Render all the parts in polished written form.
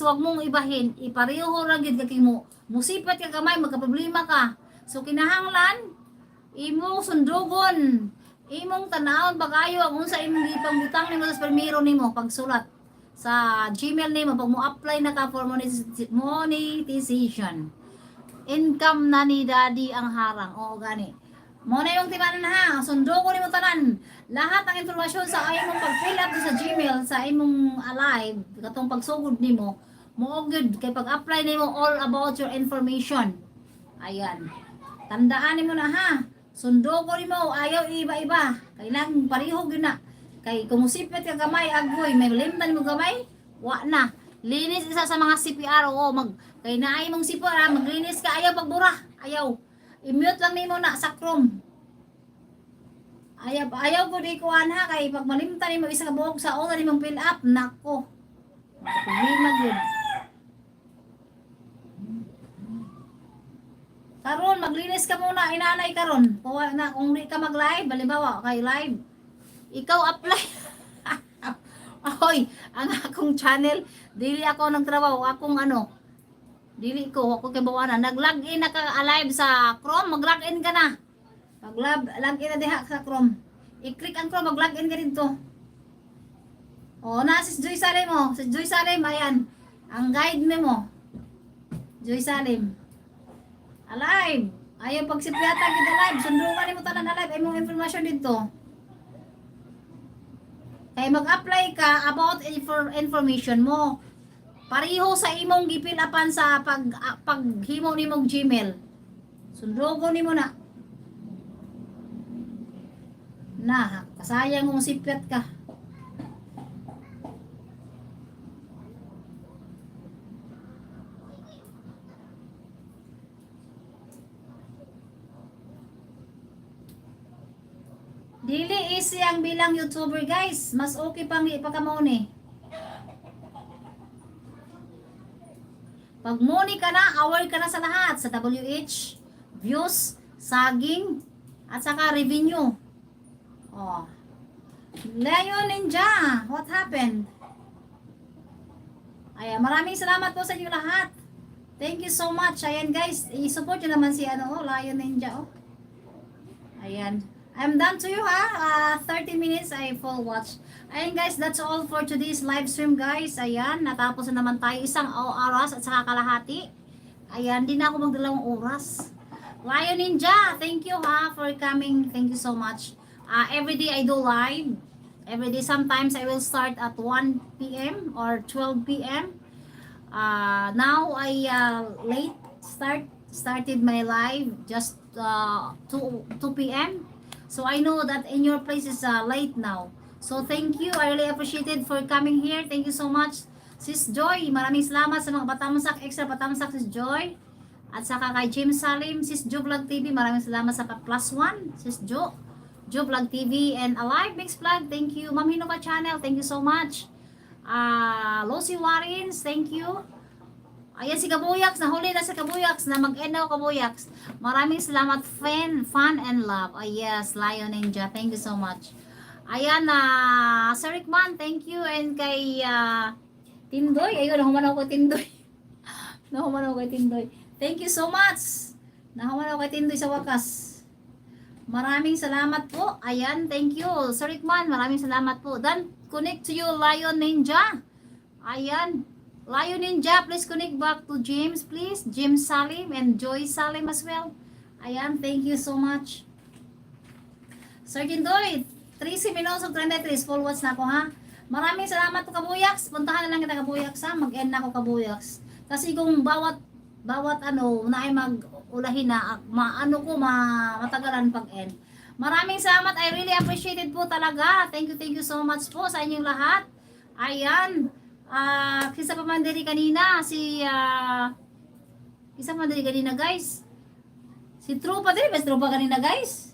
wag mong ibahin, ipareho ra gid kay mo. Musipat ka gamay, magka-problema ka. So kinahanglan imo sundugon, imong tanawon pag-ayo ang unsa imong gipangbutang nimo sa permiro nimo pagsulat sa Gmail nimo pag mo apply na ka for monetization. Income na ni daddy ang harang. Oo gani. Mo na yung tibanan ha, sundo ko nimo tanan. Lahat ng impormasyon sa imong pag-fill up sa Gmail sa imong alive, katong pagsugod nimo, mo good kay pag-apply nimo all about your information. Ayan. Tandaan nimo na ha. Sundo ko nimo, ayaw iba-iba. Kailangan pareho gyud na. Kay kumusipit ka gamay agoy, may limtan mo gamay, wa na. Linis isa sa mga CPR o kay naay mong CPR, maglinis ka ayaw pagbura. Ayaw. I-mute lang nimo na sa Chrome. Ayaw ko di kuan ha kay pag malimtan nimo isa ka buhok sa oras nimong fill up, nako. Problema gyud. Karon maglinis ka muna inanay karon. Kuha na kung di ka mag-live, halimbawa kay live. Ikaw apply. Ahoy, ang akong channel, dili ako nagtrabaho, akong dili ko, ako kay bawana. Nag-login na ka alive sa Chrome, mag-login ka na. Login na diha sa Chrome. I-click ang Chrome, mag-login ka dito. O, na si Joy Salim mo. Si Joy Salim, ayan. Ang guide mo. Joy Salim. Alive. Ayaw pag sipliyata kita live. Sundungan mo tanan alive. Ay mong informasyon dito. Kaya mag-apply ka about information mo. Pareho sa imong gipilapan sa paghimo nimong Gmail. Sundugo nimo na. Na, kasayang mong sipyat ka. Dili easy ang bilang YouTuber guys. Mas okay pang ipakamoney. Pag money ka na, aware ka na sa lahat. Sa WH, views, saging, at saka revenue. Oh. Leon Ninja, what happened? Ayan, maraming salamat po sa inyo lahat. Thank you so much. Ayan guys, i-support nyo naman si Lion Ninja. Oh. Ayan. I'm done to you ha. 30 minutes I full watch. Ayan guys, that's all for today's live stream guys. Ayan, natapos na naman tayo isang oras at saka kalahati. Ayan, di na ako magdalawang oras. Lion Ninja, thank you ha for coming. Thank you so much. Every day I do live. Every day, sometimes I will start at 1 p.m. or 12 p.m. Now I started my live just 2 p.m. So I know that in your place is late now. So thank you. I really appreciate it for coming here. Thank you so much. Sis Joy, maraming salamat sa mga Batamsak, extra Batamsak Sis Joy. At saka kay James Salim, Sis Jo Vlog TV, maraming salamat sa +1. Sis Jo Vlog TV and Alive Mix Vlog. Thank you. Ma'am Hinova Channel, thank you so much. Lucy Warrens, thank you. Ayan si Kabuyaks, nahuli na si Kabuyaks na mag-end na Kabuyaks. Maraming salamat, fun and love. Yes, Lion Ninja, thank you so much. Ayan, Sir Rickman, thank you. And kay Tindoy, ayun, nahuman ako kay Tindoy. Nahuman ako kay Tindoy. Thank you so much. Nahuman ako kay Tindoy sa wakas. Maraming salamat po. Ayan, thank you. Sir Rickman, maraming salamat po. Then, connect to you, Lion Ninja. Ayan. Lion Ninja, please connect back to James, please. James Salim and Joy Salim as well. Ayan, thank you so much. Sir Jindoy, 13 minutos of 33, full watch na ako ha. Maraming salamat po Kabuyaks. Puntahan na lang kita Kabuyaks ha. Mag-end na ako Kabuyaks. Kasi kung bawat na ay mag-ulahin na, matagalan pag-end. Maraming salamat. I really appreciate it po talaga. Thank you so much po sa inyong lahat. Ayan. Kisa pa man diri kanina kisa pa man diri kanina guys, si Trupa diri, best Trupa kanina guys,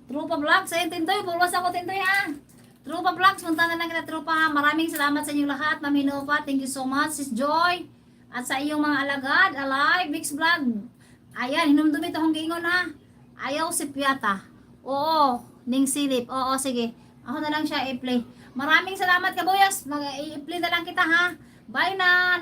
Trupa Vlogs. Ayun Tintoy, bulwas ako Tintoy ha. Trupa Vlogs, punta na lang kita Trupa ha. Maraming salamat sa inyong lahat. Ma'am Hinova, thank you so much. Sis Joy at sa iyong mga alagad. Alive Mix Vlog. Ayan, hinumdumit akong giingon ha. Ayaw si Piata. Oo, ning silip. Oo, sige, ako na lang siya i-play. Maraming salamat Kabuyas. I-play na lang kita ha. Bye na.